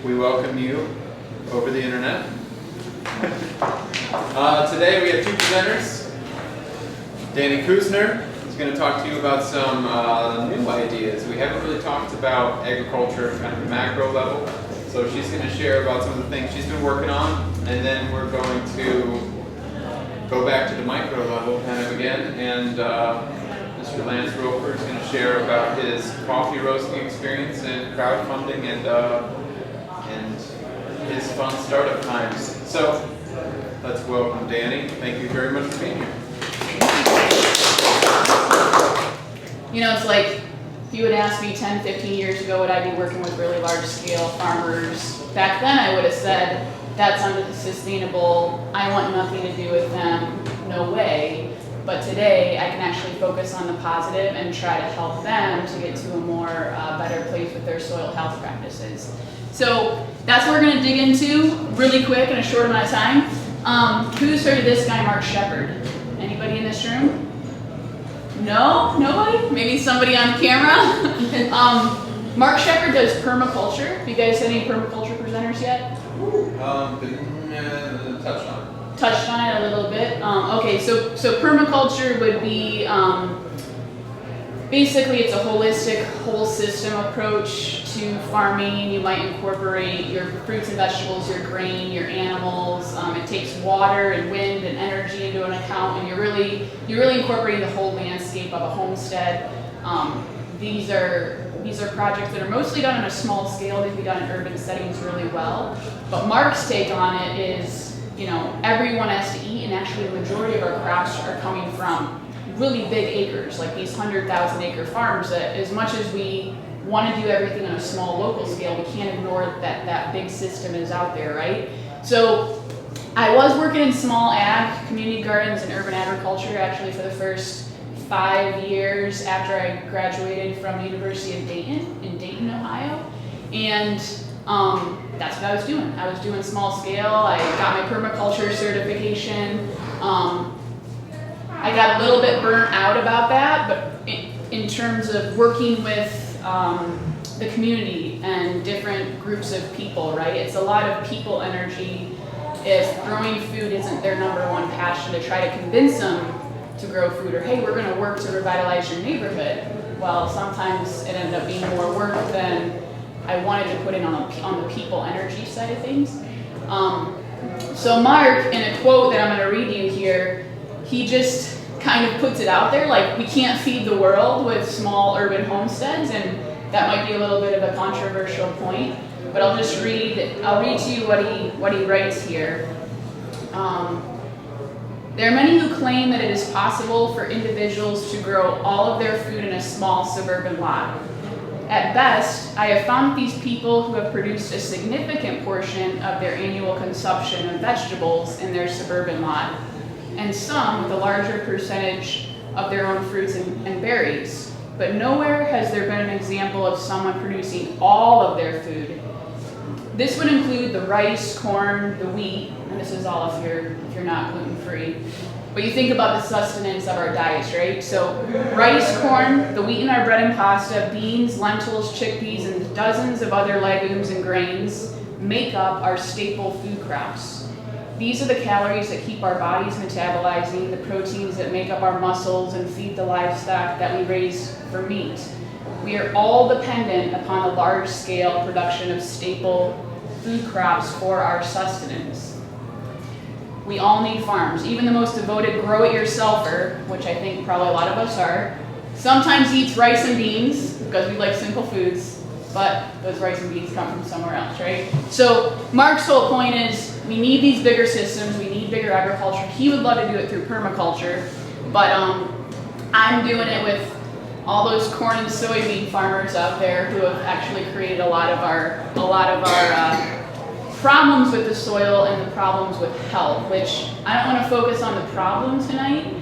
we welcome you over the internet. Today we have two presenters. Dani Kusner is going to talk to you about some new ideas. We haven't really talked about agriculture at kind of a macro level, so she's going to share about some of the things she's been working on, and then we're going to go back to the micro level kind of again, and Mr. Lance Roper is going to share about his coffee roasting experience and crowdfunding and his fun startup times. So let's welcome Dani. Thank you very much for being here. You know, it's like if you had asked me 10, 15 years ago would I be working with really large scale farmers, back then I would have said that's unsustainable, I want nothing to do with them, no way. But today I can actually focus on the positive and try to help them to get to a more better place with their soil health practices. So that's what we're going to dig into really quick in a short amount of time. Who's heard of this guy, Mark Shepard? Anybody in this room? No? Nobody? Maybe somebody on camera? Mark Shepard does permaculture. Have you guys had any permaculture presenters yet? Touched on it. Touched on it a little bit. Okay, so permaculture would be basically it's a holistic, whole system approach to farming. You might incorporate your fruits and vegetables, your grain, your animals. It takes water and wind and energy into an account, and you're really incorporating the whole landscape of a homestead. These are projects that are mostly done on a small scale. They can be done in urban settings really well. But Mark's take on it is, you know, everyone has to eat, and actually the majority of our crops are coming from really big acres, like these 100,000 acre farms, that as much as we want to do everything on a small local scale, we can't ignore that big system is out there, right? So I was working in small ag, community gardens and urban agriculture actually for the first 5 years after I graduated from the University of Dayton in Dayton, Ohio. And that's what I was doing. I was doing small scale. I got my permaculture certification. I got a little bit burnt out about that, but in terms of working with the community and different groups of people, right? It's a lot of people energy. If growing food isn't their number one passion, to try to convince them to grow food, or hey, we're going to work to revitalize your neighborhood. Well, sometimes it ended up being more work than I wanted to put in on the people energy side of things. So Mark, in a quote that I'm going to read you here, he just kind of puts it out there, like we can't feed the world with small urban homesteads, and that might be a little bit of a controversial point, but I'll read to you what he writes here. There are many who claim that it is possible for individuals to grow all of their food in a small suburban lot. At best, I have found that these people who have produced a significant portion of their annual consumption of vegetables in their suburban lot, and some with a larger percentage of their own fruits and berries. But nowhere has there been an example of someone producing all of their food. This would include the rice, corn, the wheat, and this is all if you're not gluten-free. But you think about the sustenance of our diets, right? So rice, corn, the wheat in our bread and pasta, beans, lentils, chickpeas, and dozens of other legumes and grains make up our staple food crops. These are the calories that keep our bodies metabolizing, the proteins that make up our muscles and feed the livestock that we raise for meat. We are all dependent upon the large-scale production of staple food crops for our sustenance. We all need farms. Even the most devoted grow-it-yourselfer, which I think probably a lot of us are, sometimes eats rice and beans because we like simple foods, but those rice and beans come from somewhere else, right? So Mark's whole point is we need these bigger systems, we need bigger agriculture. He would love to do it through permaculture, but I'm doing it with all those corn and soybean farmers out there who have actually created a lot of our problems with the soil and the problems with health, which I don't want to focus on the problem tonight.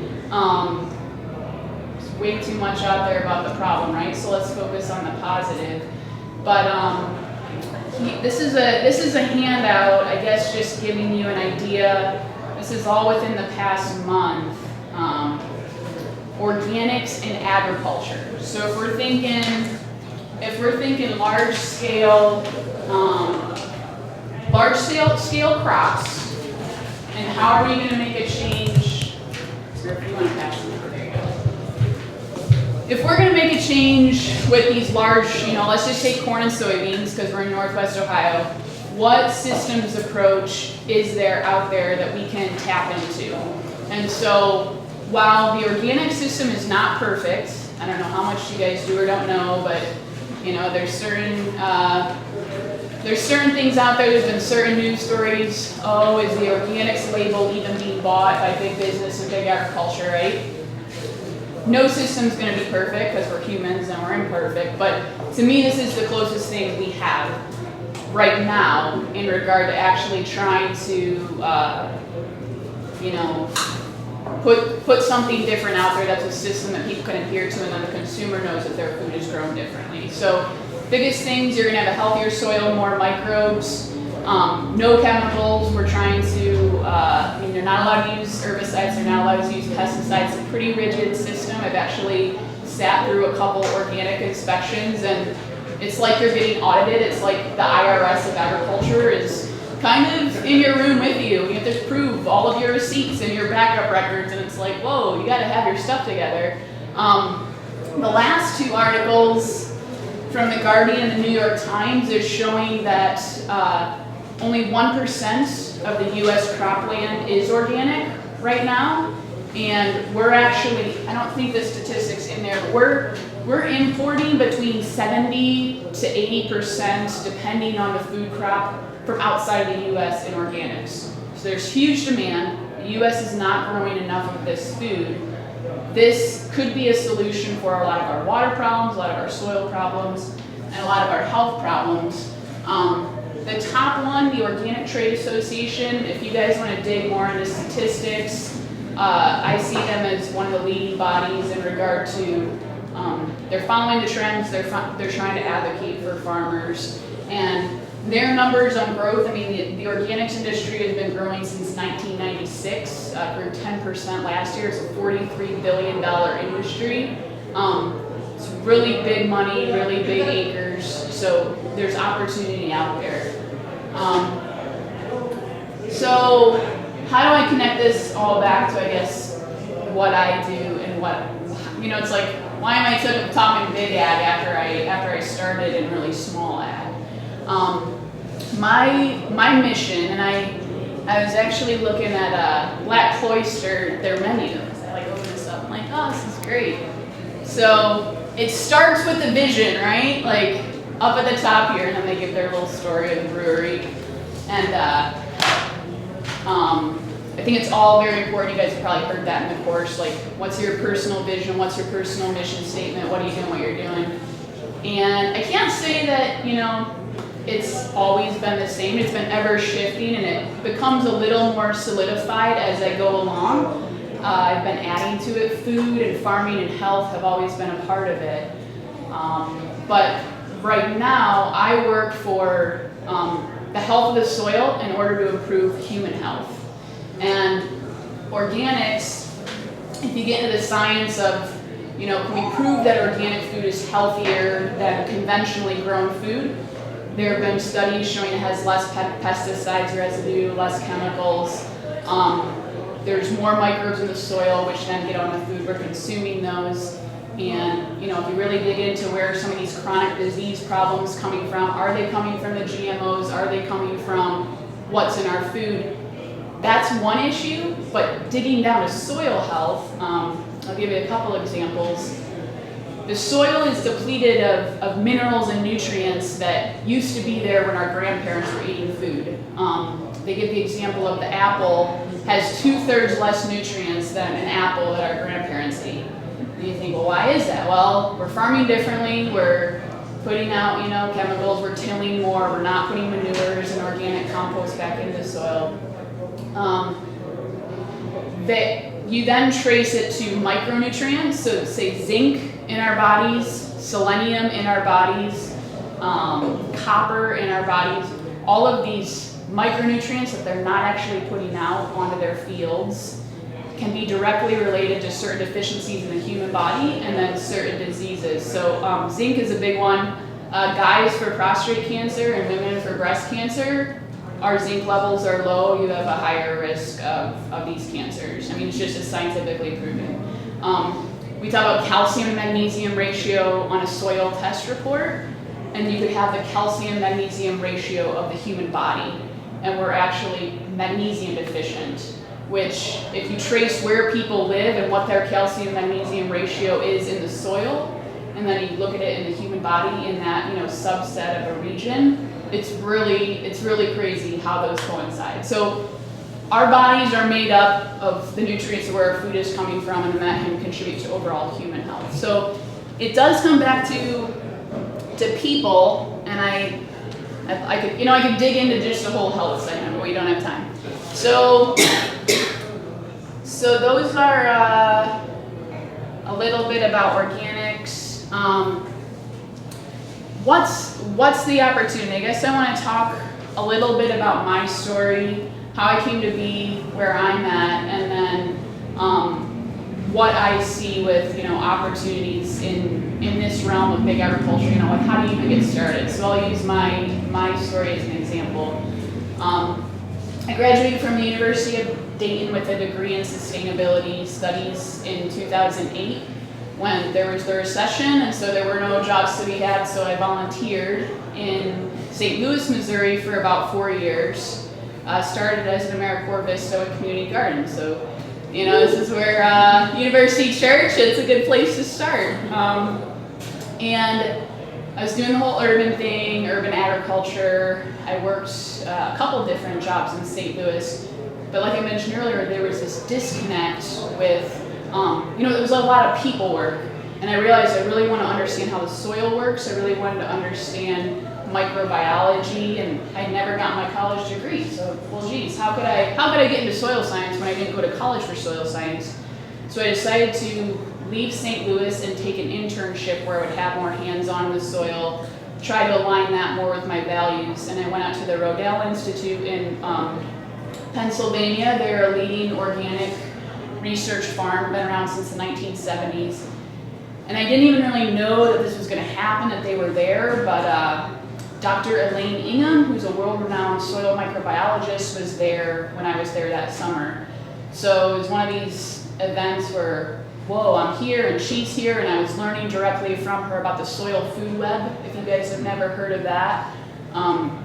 There's way too much out there about the problem, right? So let's focus on the positive. But this is a handout, I guess, just giving you an idea. This is all within the past month. Organics in agriculture. So if we're thinking large scale large scale crops, and how are we going to make a change? So if you want to pass them over, there you go. If we're going to make a change with these large, let's just take corn and soybeans because we're in Northwest Ohio. What systems approach is there out there that we can tap into? And so while the organic system is not perfect, I don't know how much you guys do or don't know, but there's certain things out there. There's been certain news stories. Oh, is the organics label even being bought by big business and big agriculture, right? No system's going to be perfect because we're humans and we're imperfect. But to me, this is the closest thing we have right now in regard to actually trying to, put something different out there that's a system that people can adhere to, and then the consumer knows that their food is grown differently. So biggest things, you're going to have a healthier soil, more microbes, no chemicals. We're trying to, they're not allowed to use herbicides, they're not allowed to use pesticides. It's a pretty rigid system. I've actually sat through a couple organic inspections, and it's like you're getting audited. It's like the IRS of agriculture is kind of in your room with you. You have to prove all of your receipts and your backup records, and it's like, whoa, you got to have your stuff together. The last two articles from The Guardian and the New York Times is showing that only 1% of the U.S. cropland is organic right now, and we're actually, I don't think the statistics in there, but we're importing between 70 to 80%, depending on the food crop, from outside the U.S. in organics. So there's huge demand. The U.S. is not growing enough of this food. This could be a solution for a lot of our water problems, a lot of our soil problems, and a lot of our health problems. The top one, the Organic Trade Association, if you guys want to dig more into statistics, I see them as one of the leading bodies in regard to, they're following the trends, they're trying to advocate for farmers, and their numbers on growth, the organics industry has been growing since 1996, grew 10% last year. It's a $43 billion industry. It's really big money, really big acres, so there's opportunity out there. So how do I connect this all back to, I guess, what I do and what, it's like, why am I talking big ag after I started in really small ag? My mission, and I was actually looking at Black Cloister, their menu. I open this up, I'm like, oh, this is great. So it starts with the vision, right? Up at the top here, and then they give their little story of the brewery. And I think it's all very important. You guys have probably heard that in the course. What's your personal vision? What's your personal mission statement? What are you doing? What you're doing? And I can't say that, it's always been the same. It's been ever shifting, and it becomes a little more solidified as I go along. I've been adding to it. Food and farming and health have always been a part of it. But right now, I work for the health of the soil in order to improve human health. And organics, if you get into the science of, can we prove that organic food is healthier than conventionally grown food? There have been studies showing it has less pesticides residue, less chemicals. There's more microbes in the soil, which then get on the food. We're consuming those. And, if you really dig into where some of these chronic disease problems coming from, are they coming from the GMOs? Are they coming from what's in our food? That's one issue, but digging down to soil health, I'll give you a couple examples. The soil is depleted of minerals and nutrients that used to be there when our grandparents were eating food. They give the example of the apple has 2/3 less nutrients than an apple that our grandparents ate. And you think, well, why is that? Well, we're farming differently, we're putting out, chemicals, we're tilling more, we're not putting manures and organic compost back into the soil. You then trace it to micronutrients, so say zinc in our bodies, selenium in our bodies, copper in our bodies. All of these micronutrients that they're not actually putting out onto their fields can be directly related to certain deficiencies in the human body and then certain diseases. So zinc is a big one. Guys for prostate cancer and women for breast cancer our zinc levels are low, you have a higher risk of these cancers. I mean, it's just scientifically proven. We talk about calcium and magnesium ratio on a soil test report, and you could have the calcium magnesium ratio of the human body, and we're actually magnesium deficient, which if you trace where people live and what their calcium magnesium ratio is in the soil, and then you look at it in the human body in that, you know, subset of a region, it's really crazy how those coincide. So our bodies are made up of the nutrients of where our food is coming from, and that can contribute to overall human health. So it does come back to people, and I could dig into just a whole health segment, but we don't have time. So those are a little bit about organics. What's the opportunity? I guess I want to talk a little bit about my story, how I came to be where I'm at, and then what I see with, you know, opportunities in this realm of big agriculture. You know, like how do you even get started? So I'll use my story as an example. I graduated from the University of Dayton with a degree in sustainability studies in 2008 when there was the recession, and so there were no jobs to be had, so I volunteered in St. Louis, Missouri for about 4 years. Started as an AmeriCorps Vista with community gardens, so you know, this is where University Church, it's a good place to start. And I was doing the whole urban thing, urban agriculture. I worked a couple different jobs in St. Louis, but like I mentioned earlier, there was this disconnect with, you know, there was a lot of people work, and I realized I really want to understand how the soil works. I really wanted to understand microbiology, and I never got my college degree. So, well, geez, how could I get into soil science when I didn't go to college for soil science? So I decided to leave St. Louis and take an internship where I would have more hands-on with soil, try to align that more with my values. And I went out to the Rodale Institute in Pennsylvania. They're a leading organic research farm, been around since the 1970s. And I didn't even really know that this was going to happen, that they were there, but Dr. Elaine Ingham, who's a world-renowned soil microbiologist, was there when I was there that summer. So it was one of these events where, whoa, I'm here and she's here, and I was learning directly from her about the soil food web. If you guys have never heard of that,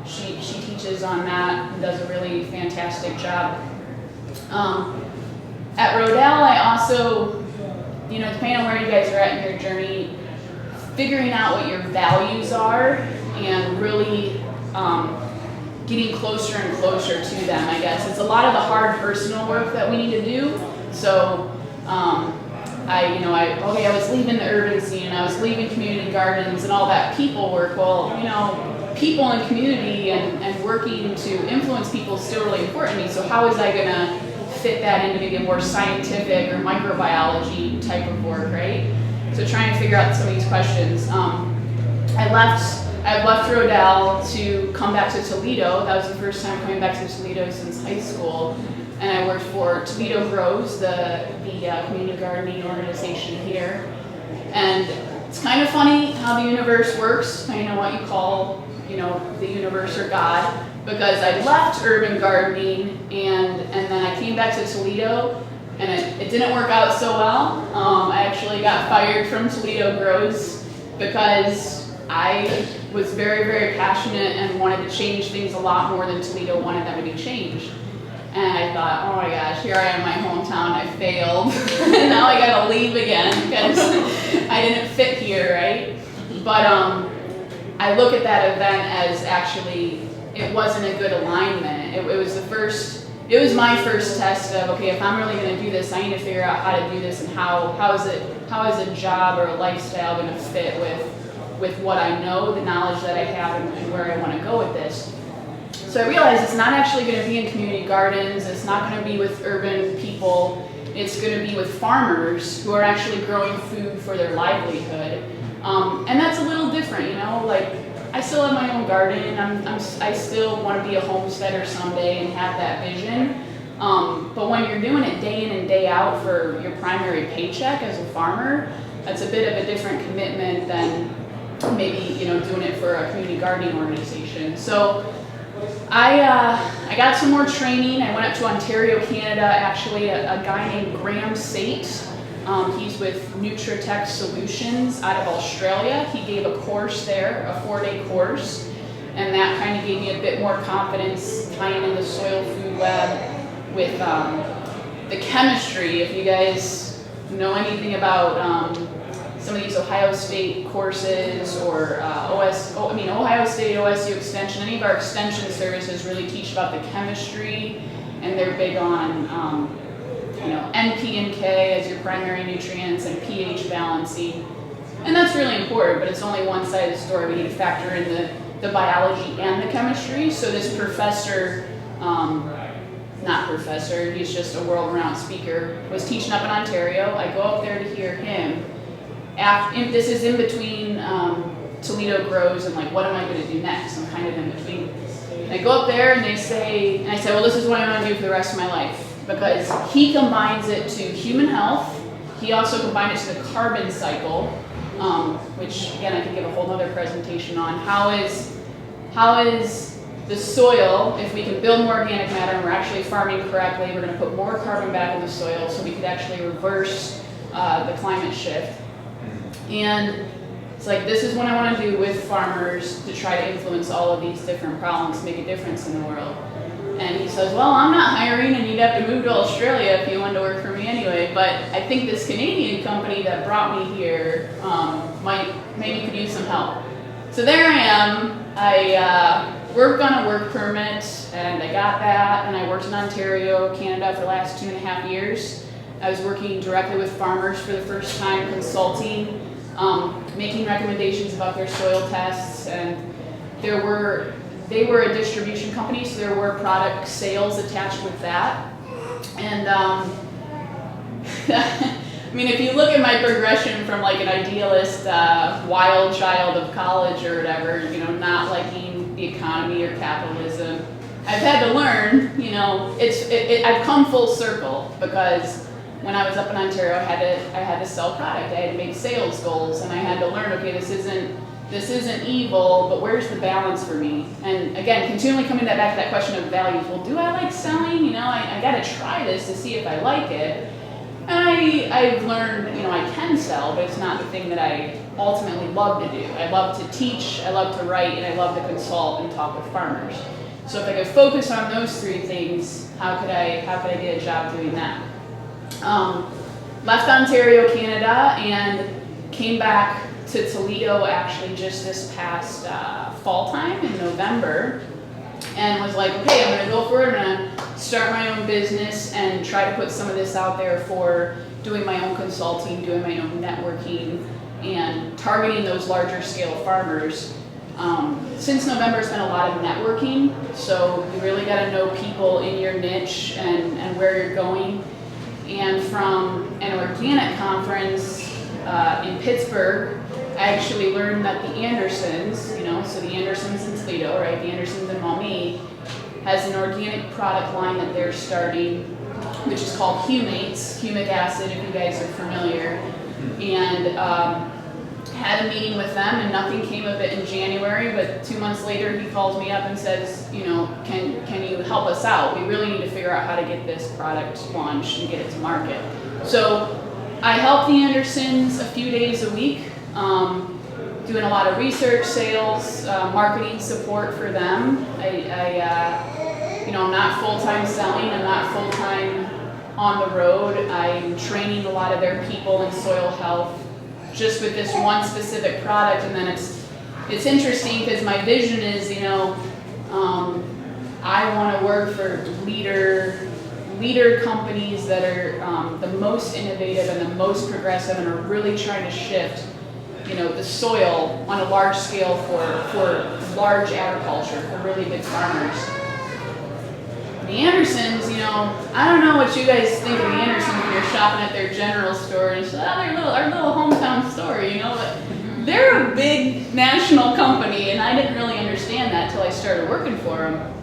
she teaches on that and does a really fantastic job. At Rodale, I also, you know, depending on where you guys are at in your journey, figuring out what your values are and really getting closer and closer to them, I guess. It's a lot of the hard personal work that we need to do. So I was leaving the urban scene, I was leaving community gardens and all that people work. Well, you know, people in community and working to influence people is still really important to me. So how is I gonna fit that into maybe a more scientific or microbiology type of work, right? So trying to figure out some of these questions. I left Rodale to come back to Toledo. That was the first time coming back to Toledo since high school. And I worked for Toledo Grows, the community gardening organization here. And it's kind of funny how the universe works, depending on what you call, you know, the universe or God. Because I left urban gardening and then I came back to Toledo, and it didn't work out so well. I actually got fired from Toledo Grows because I was very, very passionate and wanted to change things a lot more than Toledo wanted them to be changed. And I thought, oh my gosh, here I am in my hometown, I failed. And now I gotta leave again because I didn't fit here, right? But I look at that event as actually, it wasn't a good alignment. It was my first test of, okay, if I'm really gonna do this, I need to figure out how to do this and how is a job or a lifestyle gonna fit with what I know, the knowledge that I have, and where I wanna go with this. So I realized it's not actually going to be in community gardens, it's not going to be with urban people, it's going to be with farmers who are actually growing food for their livelihood. And that's a little different, you know, like I still have my own garden, I still want to be a homesteader someday and have that vision. But when you're doing it day in and day out for your primary paycheck as a farmer, that's a bit of a different commitment than maybe, you know, doing it for a community gardening organization. So I got some more training. I went up to Ontario, Canada, actually, a guy named Graham Sate. He's with Nutritech Solutions out of Australia. He gave a course there, a 4-day course, and that kind of gave me a bit more confidence tying in the soil food lab with the chemistry. If you guys know anything about some of these Ohio State courses or Ohio State, OSU Extension, any of our extension services really teach about the chemistry, and they're big on NP and K as your primary nutrients and pH balancing. And that's really important, but it's only one side of the story. We need to factor in the biology and the chemistry. So this professor, he's just a world-renowned speaker, was teaching up in Ontario. I go up there to hear him. This is in between Toledo grows and like, what am I going to do next? I'm kind of in between. And I go up there and I say, well, this is what I'm going to do for the rest of my life. Because he combines it to human health. He also combined it to the carbon cycle, which again, I could give a whole other presentation on. How is the soil, if we can build more organic matter and we're actually farming correctly, we're going to put more carbon back in the soil so we could actually reverse the climate shift. And it's like, this is what I want to do with farmers to try to influence all of these different problems, make a difference in the world. And he says, well, I'm not hiring and you'd have to move to Australia if you wanted to work for me anyway, but I think this Canadian company that brought me here maybe could use some help. So there I am. I worked on a work permit and I got that, and I worked in Ontario, Canada for the last 2.5 years. I was working directly with farmers for the first time, consulting, making recommendations about their soil tests, and they were a distribution company, so there were product sales attached with that. And I mean, if you look at my progression from like an idealist, wild child of college or whatever, not liking the economy or capitalism, I've had to learn, I've come full circle, because when I was up in Ontario, I had to sell product. I had to make sales goals, and I had to learn, okay, this isn't evil, but where's the balance for me? And again, continually coming back to that question of values. Well, do I like selling? I got to try this to see if I like it. And I've learned, I can sell, but it's not the thing that I ultimately love to do. I love to teach, I love to write, and I love to consult and talk with farmers. So if I could focus on those three things, how could I get a job doing that? Left Ontario, Canada, and came back to Toledo actually just this past fall time in November, and was like, okay, I'm gonna go for it. I'm gonna start my own business and try to put some of this out there for doing my own consulting, doing my own networking, and targeting those larger scale farmers. Since November, it's been a lot of networking, so you really got to know people in your niche and where you're going. And from an organic conference in Pittsburgh, I actually learned that the Andersons, so the Andersons in Toledo, right, the Andersons in Maumee, has an organic product line that they're starting, which is called Humates, humic acid, if you guys are familiar. And had a meeting with them, and nothing came of it in January, but 2 months later he calls me up and says, can you help us out? We really need to figure out how to get this product launched and get it to market. So I help the Andersons a few days a week, doing a lot of research, sales, marketing support for them. I'm not full-time selling, I'm not full-time on the road. I'm training a lot of their people in soil health, just with this one specific product. And then it's interesting because my vision is, I want to work for leader companies that are the most innovative and the most progressive and are really trying to shift, the soil on a large scale for large agriculture, for really big farmers. The Andersons, I don't know what you guys think of the Andersons when you're shopping at their general store, and it's our little hometown store, but they're a big national company, and I didn't really understand that till I started working for them.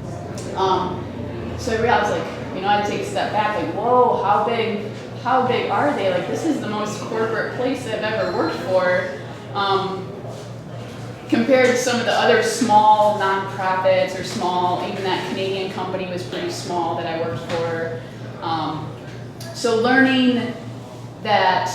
So I realized, I had to take a step back, whoa, how big are they? This is the most corporate place I've ever worked for. compared to some of the other small nonprofits or small, even that Canadian company was pretty small that I worked for. So learning that,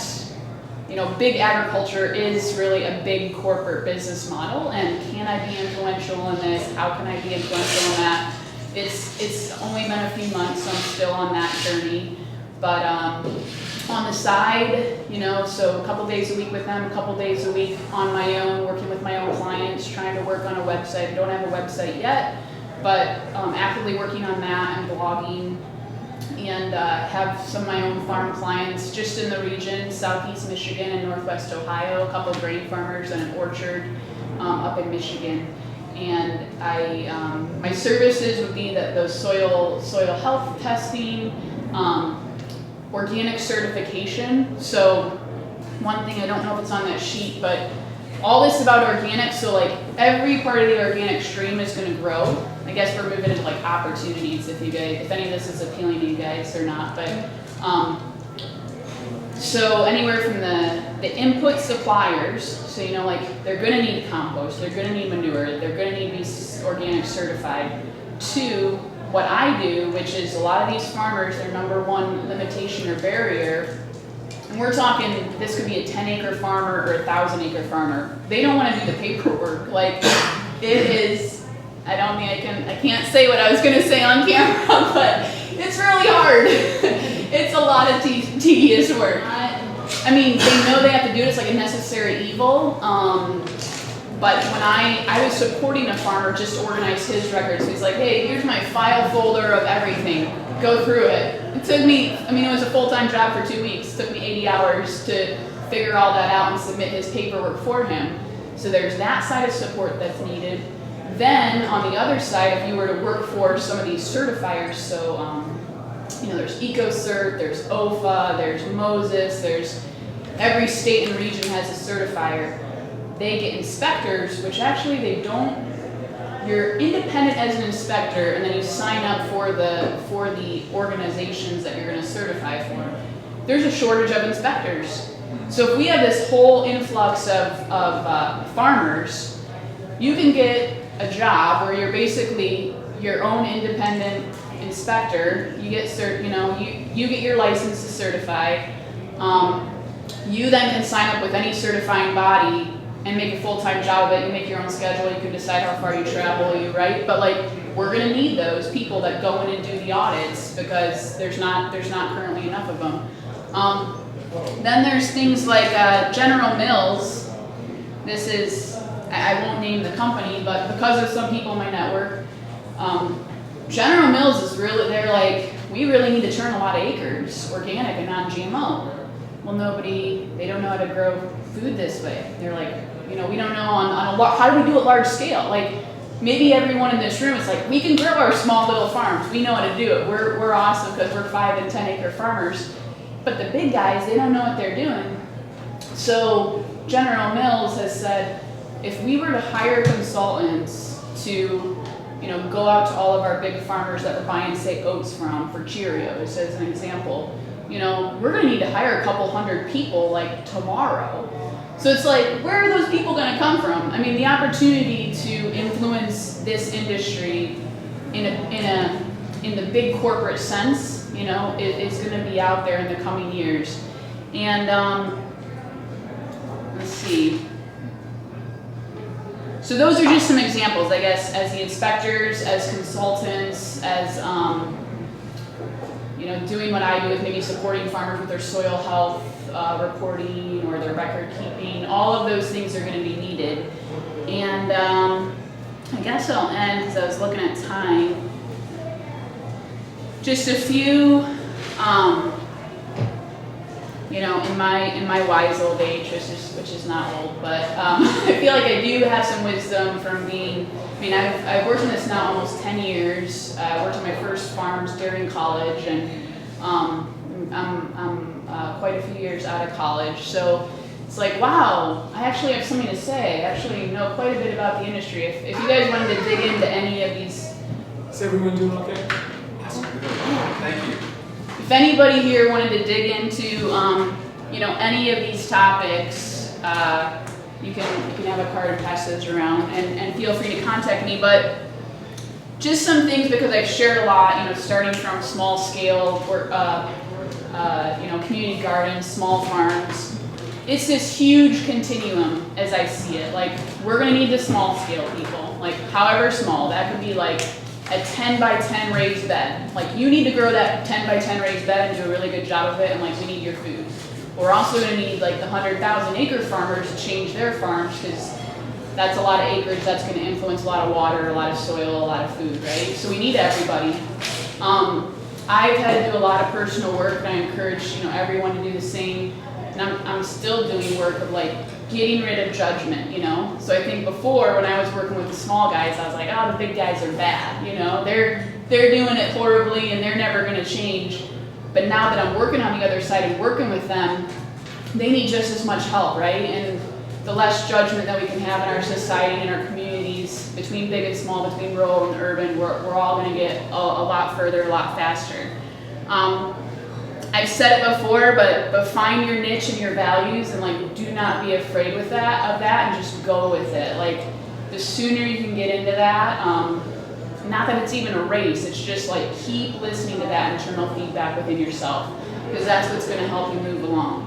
you know, big agriculture is really a big corporate business model, and can I be influential in this? How can I be influential in that? It's only been a few months, so I'm still on that journey. But on the side, you know, so a couple days a week with them, a couple days a week on my own, working with my own clients, trying to work on a website. I don't have a website yet, but actively working on that and blogging, and have some of my own farm clients just in the region, Southeast Michigan and Northwest Ohio, a couple of grain farmers and an orchard up in Michigan. And my services would be that those soil health testing, organic certification. So one thing, I don't know if it's on that sheet, but all this about organic, so like every part of the organic stream is gonna grow. I guess we're moving into like opportunities if any of this is appealing to you guys or not, but so anywhere from the input suppliers, so you know, like they're gonna need compost, they're gonna need manure, they're gonna need to be organic certified, to what I do, which is a lot of these farmers, their number one limitation or barrier, and we're talking, this could be a 10-acre farmer or a 1,000-acre farmer. They don't want to do the paperwork. Like, it is, I can't say what I was going to say on camera, but it's really hard. It's a lot of tedious work. I mean, they know they have to do it, it's like a necessary evil. But when I was supporting a farmer just organize his records, so he's like, hey, here's my file folder of everything, go through it. It took me, I mean, it was a full-time job for 2 weeks. It took me 80 hours to figure all that out and submit his paperwork for him. So there's that side of support that's needed. Then on the other side, if you were to work for some of these certifiers, so you know, there's EcoCert, there's OFA, there's Moses, there's every state and region has a certifier. They get inspectors, which actually they don't. You're independent as an inspector, and then you sign up for the organizations that you're going to certify for. There's a shortage of inspectors. So if we have this whole influx of farmers, you can get a job where you're basically your own independent inspector. You get you get your license to certify. You then can sign up with any certifying body and make a full-time job of it. You make your own schedule, you can decide how far you travel, but like, we're gonna need those people that go in and do the audits, because there's not currently enough of them. Then there's things like General Mills. This is, I won't name the company, but because of some people in my network, General Mills is really, they're like, we really need to turn a lot of acres organic and non-GMO. Well, they don't know how to grow food this way. They're like, you know, we don't know how do we do it large scale? Like, maybe everyone in this room is like, we can grow our small little farms. We know how to do it. We're awesome because we're 5 and 10-acre farmers. But the big guys, they don't know what they're doing. So General Mills has said, if we were to hire consultants to, you know, go out to all of our big farmers that we're buying, say, oats from, for Cheerios as an example, you know, we're going to need to hire a couple hundred people like tomorrow. So it's like, where are those people going to come from? I mean, the opportunity to influence this industry in the big corporate sense, you know, is going to be out there in the coming years. And let's see. So those are just some examples, I guess, as the inspectors, as consultants, as you know, doing what I do with maybe supporting farmers with their soil health reporting or their record keeping. All of those things are going to be needed. And I guess I'll end, because I was looking at time. Just a few, you know, in my wise old age, which is not old, but I feel like I do have some wisdom from being. I mean, I've worked in this now almost 10 years. I worked on my first farms during college, and I'm quite a few years out of college. So it's like, wow, I actually have something to say. I actually know quite a bit about the industry. If you guys wanted to dig into any of these. Is everyone doing okay? Thank you. If anybody here wanted to dig into, you know, any of these topics, you can have a card and pass those around, and feel free to contact me. But just some things, because I've shared a lot, starting from small scale work, community gardens, small farms. It's this huge continuum as I see it. Like, we're gonna need the small scale people, like however small. That could be like a 10 by 10 raised bed. Like, you need to grow that 10 by 10 raised bed and do a really good job of it, and like, we need your food. We're also gonna need like the 100,000 acre farmers to change their farms, because that's a lot of acreage. That's gonna influence a lot of water, a lot of soil, a lot of food, right? So we need everybody. I've had to do a lot of personal work, and I encourage everyone to do the same. And I'm still doing work of like getting rid of judgment, So I think before, when I was working with the small guys, I was like, oh, the big guys are bad, they're doing it horribly and they're never gonna change. But now that I'm working on the other side and working with them, they need just as much help, right? And the less judgment that we can have in our society and our communities, between big and small, between rural and urban, we're all gonna get a lot further, a lot faster. I've said it before, but find your niche and your values, and like, do not be afraid of that, and just go with it. Like, the sooner you can get into that, not that it's even a race, it's just like, keep listening to that internal feedback within yourself, because that's what's going to help you move along.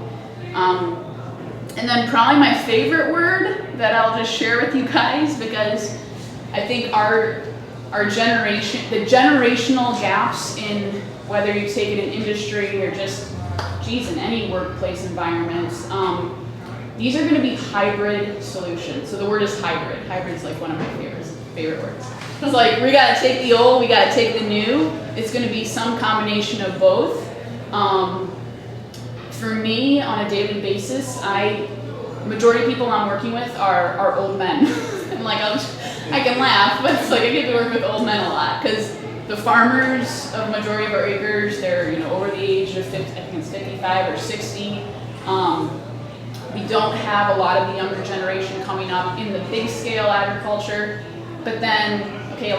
And then probably my favorite word that I'll just share with you guys, because I think our generation, the generational gaps in whether you take it in industry or just, in any workplace environments, these are going to be hybrid solutions. So the word is hybrid. Hybrid is like one of my favorite words. It's like, we got to take the old, we got to take the new. It's going to be some combination of both. For me, on a daily basis, majority of people I'm working with are old men. And like, I can laugh, but it's like, I get to work with old men a lot, because the farmers of majority of our acres, they're over the age of 50, I think it's 55 or 60. We don't have a lot of the younger generation coming up in the big scale agriculture. But then, okay,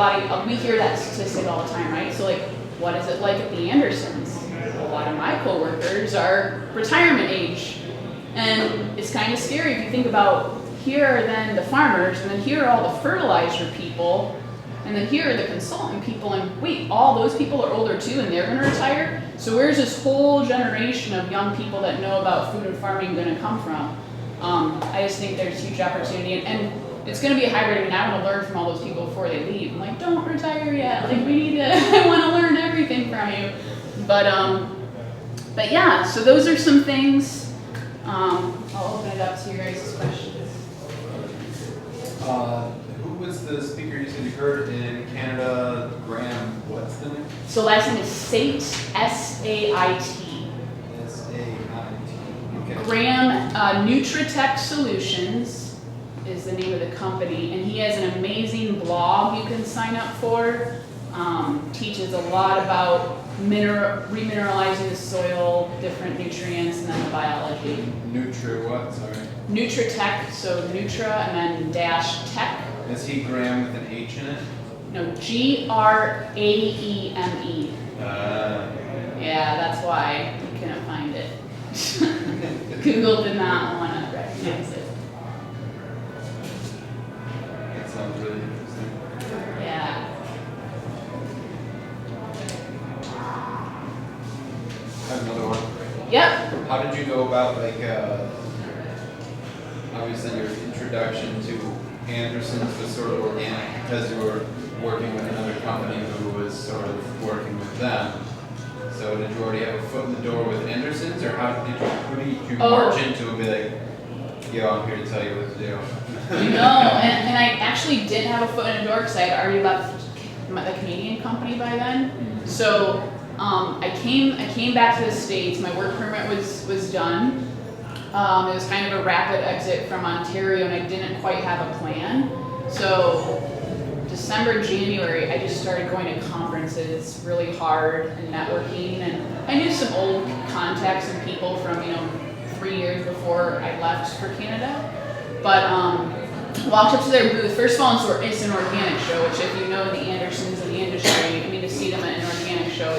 we hear that statistic all the time, right? So like, what is it like at the Andersons? A lot of my coworkers are retirement age. And it's kind of scary if you think about, here are then the farmers, and then here are all the fertilizer people, and then here are the consultant people, and wait, all those people are older too, and they're going to retire? So where's this whole generation of young people that know about food and farming going to come from? I just think there's huge opportunity, and it's going to be a hybrid. I mean, I want to learn from all those people before they leave. I'm like, don't retire yet. Like, we need to, I want to learn everything from you. But yeah, so those are some things. I'll open it up to your guys' questions. Who was the speaker you said you heard in Canada? Graham, what's the name? So last name is Sait, S-A-I-T. S-A-I-T. Okay. Graham, Nutritech Solutions is the name of the company, and he has an amazing blog you can sign up for. Teaches a lot about remineralizing the soil, different nutrients, and then the biology. What? Sorry. Nutritech, so Nutra and then dash tech. Is he Graham with an H in it? No, Graeme. Yeah, that's why you couldn't find it. Google did not want to recognize it. That sounds really interesting. Yeah. I have another one. Yep. How did you go about, obviously your introduction to Anderson's was sort of organic because you were working with another company who was sort of working with them. So did you already have a foot in the door with Anderson's, or who did you march into and be like, yo, I'm here to tell you what to do? No, and I actually didn't have a foot in the door because I had already left the Canadian company by then. Mm-hmm. So I came back to the States. My work permit was done. It was kind of a rapid exit from Ontario, and I didn't quite have a plan. So December, January, I just started going to conferences really hard and networking, and I knew some old contacts and people from 3 years before I left for Canada. But walked up to their booth. First of all, it's an organic show, which if you know the Andersons in the industry, I mean, to see them at an organic show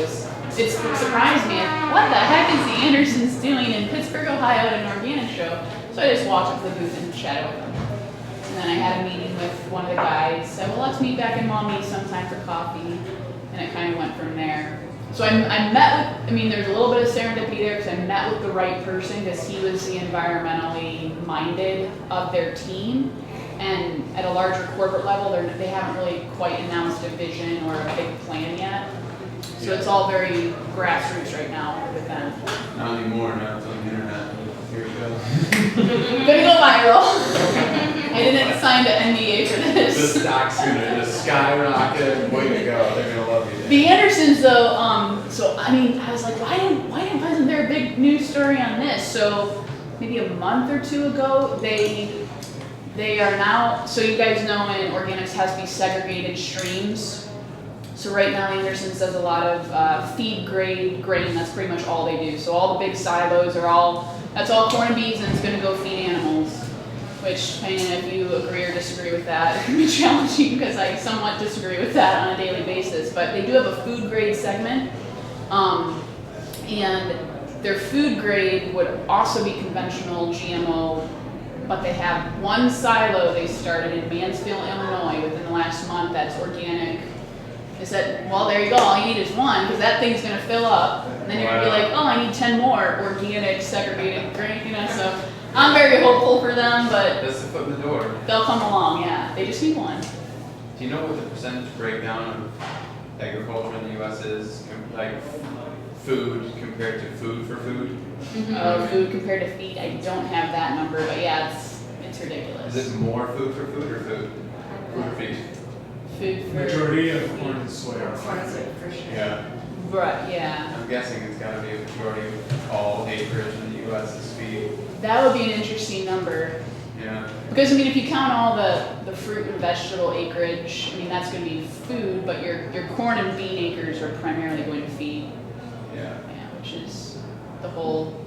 it surprised me. What the heck is the Andersons doing in Pittsburgh, Ohio at an organic show? So I just walked up to the booth and chatted with them. And then I had a meeting with one of the guys, said, well, let's meet back in Maumee sometime for coffee. And it kind of went from there. So I met with, I mean, there's a little bit of serendipity there because I met with the right person because he was the environmentally minded of their team. And at a larger corporate level, they haven't really quite announced a vision or a big plan yet. So it's all very grassroots right now with them. Not anymore, now it's on the internet. Here we go. Gonna go viral. I didn't sign the NDA for The this. stock's gonna just skyrocket. Way to go. They're gonna love you. The Andersons though, so I mean, I was like, why wasn't there a big news story on this? So maybe a month or two ago, they are now, so you guys know in organics has to be segregated streams. So right now Anderson's does a lot of feed grade grain, that's pretty much all they do. So all the big silos are that's all corn and beans and it's gonna go feed animals. Which, depending on if you agree or disagree with that, it can be challenging because I somewhat disagree with that on a daily basis. But they do have a food grade segment. And their food grade would also be conventional GMO, but they have one silo they started in Mansfield, Illinois within the last month that's organic. They said, well, there you go, all you need is one, because that thing's gonna fill up. And then you're gonna be like, oh, I need 10 more organic segregated grain, so I'm very hopeful for them, but That's the foot in the door. they'll come along, yeah. They just need one. Do you know what the percentage breakdown of agriculture in the U.S. is? Like food compared to food for food? Food compared to feed, I don't have that number, but yeah, it's ridiculous. Is it more food for food or food? Food or feed? Food for Majority of corn and soy are Corn is it for sure. Yeah. right, yeah. I'm guessing it's gotta be a majority of all acreage in the U.S. is feed. That would be an interesting number. Yeah. Because I mean, if you count all the fruit and vegetable acreage, I mean that's going to be food, but your corn and bean acres are primarily going to feed. Yeah. Yeah, which is the whole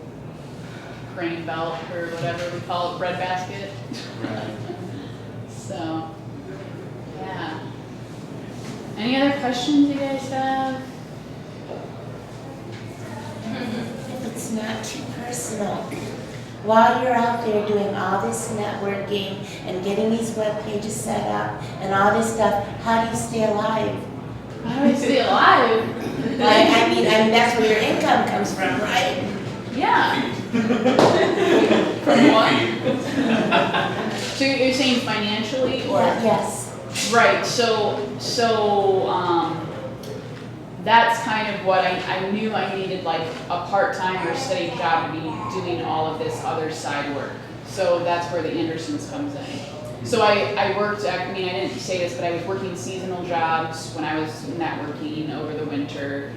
grain belt or whatever we call it, breadbasket. Right. So, yeah. Any other questions you guys have? If it's not too personal, while you're out there doing all this networking and getting these web pages set up and all this stuff, how do you stay alive? How do I stay alive? I mean, that's where your income comes from, right? Yeah. From what? So you're saying financially or? Yes. Right, so that's kind of what I knew I needed, like a part-time or steady job to be doing all of this other side work. So that's where the Andersons comes in. So I worked, I mean, I didn't say this, but I was working seasonal jobs when I was networking over the winter.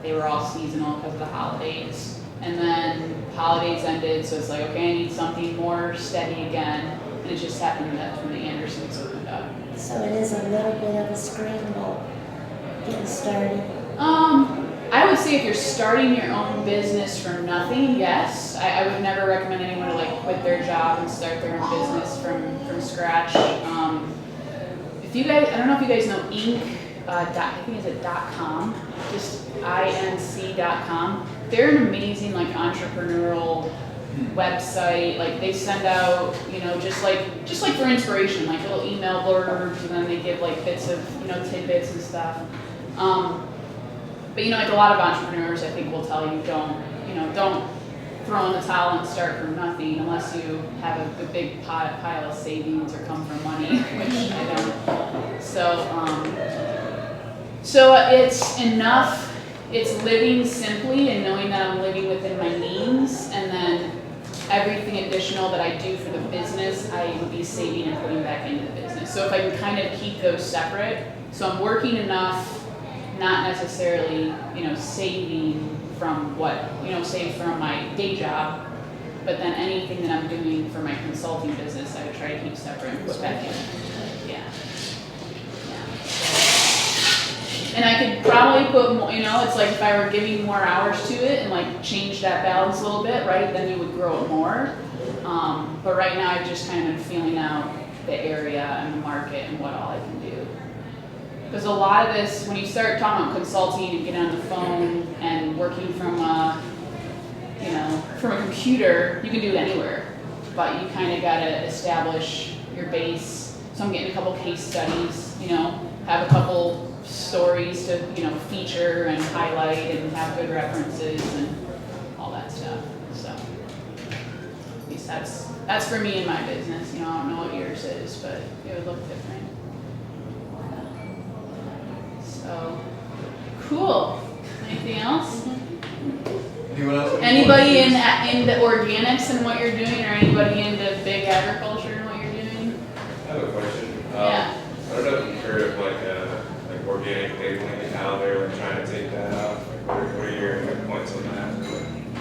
They were all seasonal because of the holidays. And then holidays ended, so it's like, okay, I need something more steady again. And it just happened that when the Andersons opened up. So it is a little bit of a scramble getting started. I would say if you're starting your own business from nothing, yes. I would never recommend anyone to like quit their job and start their own business from scratch. If you guys, I don't know if you guys know Inc. I think it's .com, just inc.com. They're an amazing like entrepreneurial website. Like they send out, just like for inspiration, like little email blurbs, and then they give like bits of, tidbits and stuff. But like a lot of entrepreneurs, I think will tell you don't throw in the towel and start from nothing unless you have a big pile of savings or come from money, which I don't. So it's enough. It's living simply and knowing that I'm living within my means, and then everything additional that I do for the business, I would be saving and putting back into the business. So if I can kind of keep those separate, so I'm working enough, not necessarily, saving from save from my day job, but then anything that I'm doing for my consulting business, I would try to keep separate and put back in. Yeah. And I could probably put more, it's like if I were giving more hours to it and like change that balance a little bit, right, then you would grow it more. But right now I've just kind of been feeling out the area and the market and what all I can do. Because a lot of this, when you start talking about consulting and getting on the phone and working from a computer, you can do it anywhere. but you kind of got to establish your base. So I'm getting a couple case studies, you know, have a couple stories to, you know, feature and highlight and have good references and all that stuff. So at least that's for me in my business. You know, I don't know what yours is, but it would look different. So cool. Anything else? Anyone else? Anybody in the organics and what you're doing, or anybody into big agriculture and what you're doing? I have a question. Yeah. I don't know if you've heard of like organic labeling and how they're like trying to take that out. Like, what are your points on that?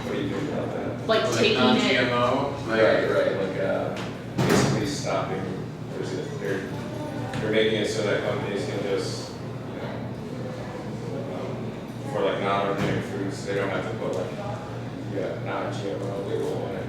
What do you think about that? Like taking it. non-GMO. Right. Like basically stopping. What is it? They're making it so that companies can just, you know, for like non-organic foods, they don't have to put like non-GMO label on it.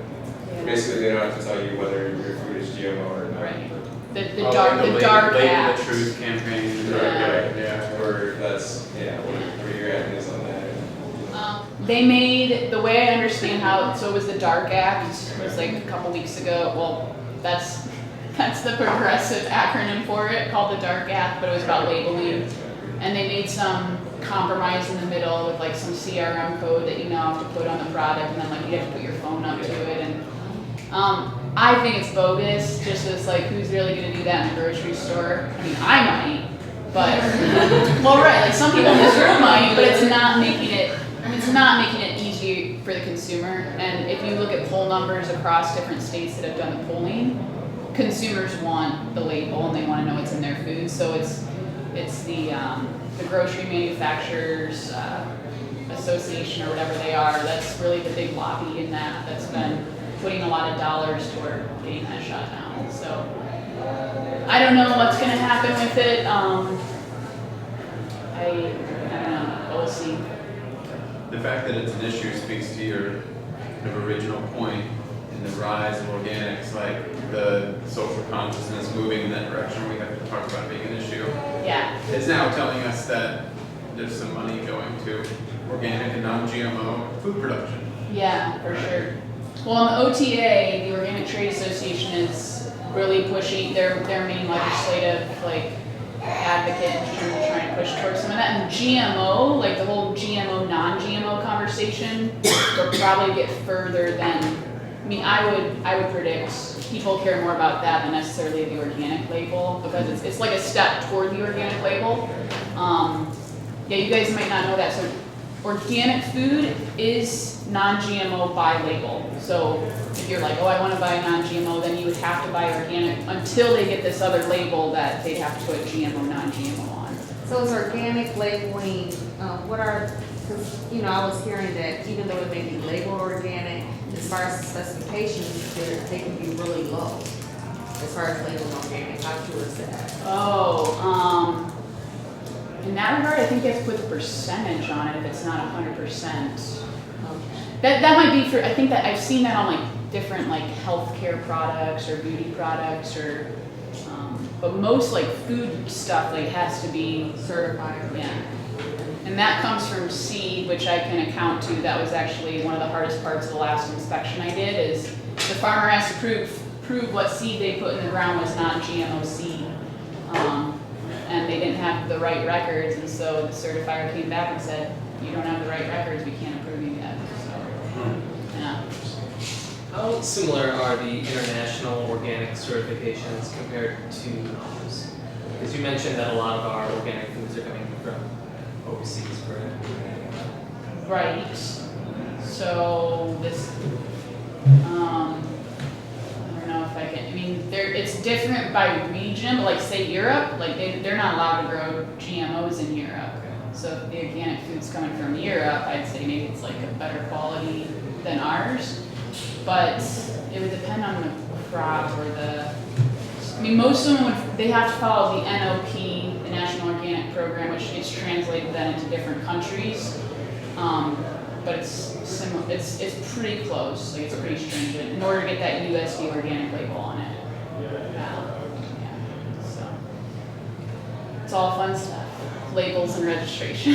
Yeah. Basically, they don't have to tell you whether your food is GMO or not. Right. The Oh, dark like the dark label act. the truth campaign. Yeah. Yeah. Or that's, what your ideas on that? They made, the way I understand how, so it was the Dark Act, it was like a couple weeks ago. Well, that's the progressive acronym for it, called the Dark Act, but it was about labeling. And they made some compromise in the middle with like some CRM code that you now have to put on the product, and then like you have to put your phone up to it. And I think it's bogus, just as like who's really gonna do that in the grocery store? I mean, I might, but well, right, like some people in this room might, but it's not making it easy for the consumer. And if you look at poll numbers across different states that have done the polling, consumers want the label and they want to know what's in their food. So it's the grocery manufacturers association or whatever they are. That's really the big lobby in that. That's been putting a lot of dollars toward getting that shut down. So I don't know what's going to happen with it. I don't know. We'll see. The fact that it's an issue speaks to your kind of original point in the rise of organics, like the social consciousness moving in that direction. We have to talk about being an issue. Yeah. It's now telling us that there's some money going to organic and non-GMO food production. Yeah, for sure. Well, in the OTA, the Organic Trade Association is really pushing their main legislative advocate and trying to push towards some of that. And GMO, like the whole GMO non-GMO conversation, will probably get further than. I mean, I would predict people care more about that than necessarily the organic label, because it's like a step toward the organic label. Yeah, you guys might not know that. So organic food is non-GMO by label. So if you're like, oh, I want to buy non-GMO, then you would have to buy organic until they get this other label that they'd have to put GMO, non-GMO on. So is organic labeling, because, I was hearing that even though it may be labeled organic, as far as the specifications, they can be really low as far as labeling organic. How true is that? Oh, in that regard, I think you have to put the percentage on it if it's not 100%. That might be for, I think that I've seen that on like different like healthcare products or beauty products or, but most like food stuff like has to be Certified. Yeah. And that comes from seed, which I can account to. That was actually one of the hardest parts of the last inspection I did, is the farmer has to prove what seed they put in the ground was not GMO seed. And they didn't have the right records, and so the certifier came back and said, you don't have the right records, we can't approve you yet. So, yeah. How similar are the international organic certifications compared to ours? Because you mentioned that a lot of our organic foods are coming from overseas, correct? Right. So this, I don't know if I can. I mean, it's different by region. But like say Europe, like they're not allowed to grow GMOs in Europe. So if the organic food's coming from Europe, I'd say maybe it's like a better quality than ours. But it would depend on the crop or the. I mean, most of them they have to follow the NOP, the National Organic Program, which gets translated then into different countries. But it's similar. It's pretty close. Like it's pretty stringent in order to get that USD organic label on it. Yeah. So it's all fun stuff. Labels and registration.